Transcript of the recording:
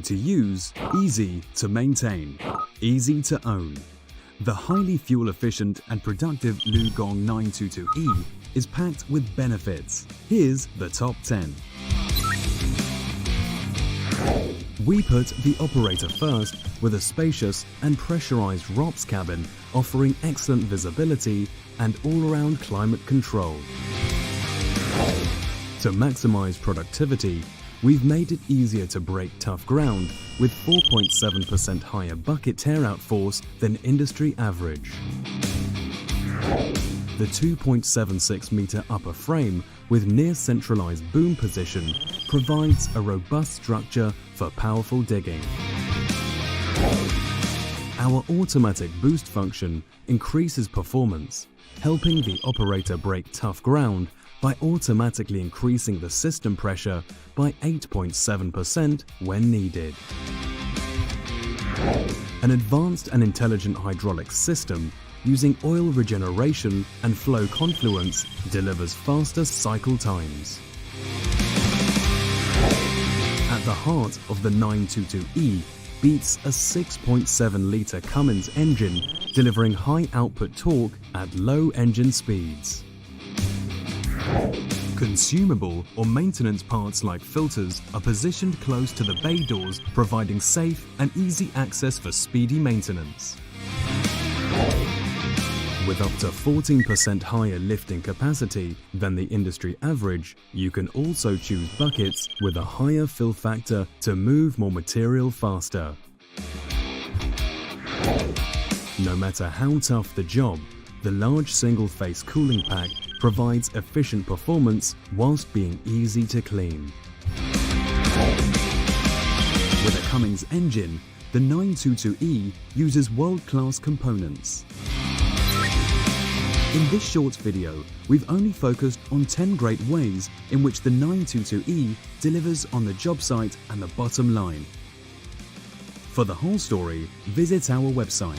to use, easy to maintain, easy to own. The highly fuel-efficient and productive LiuGong 922E is packed with benefits. Here's the top 10. We put the operator first with a spacious and pressurized ROPS cabin offering excellent visibility and all-around climate control. To maximize productivity, we've made it easier to break tough ground with 4.7% higher bucket tear-out force than industry average. The 2.76-meter upper frame with near-centralized boom position provides a robust structure for powerful digging. Our automatic boost function increases performance, helping the operator break tough ground by automatically increasing the system pressure by 8.7% when needed. An advanced and intelligent hydraulic system using oil regeneration and flow confluence delivers faster cycle times. At the heart of the 922E beats a 6.7-litre Cummins engine, delivering high output torque at low engine speeds. Consumable or maintenance parts like filters are positioned close to the bay doors, providing safe and easy access for speedy maintenance. With up to 14% higher lifting capacity than the industry average, you can also choose buckets with a higher fill factor to move more material faster. No matter how tough the job, the large single-phase cooling pack provides efficient performance whilst being easy to clean. With a Cummins engine, the 922E uses world-class components. In this short video, we've only focused on 10 great ways in which the 922E delivers on the job site and the bottom line. For the whole story, visit our website.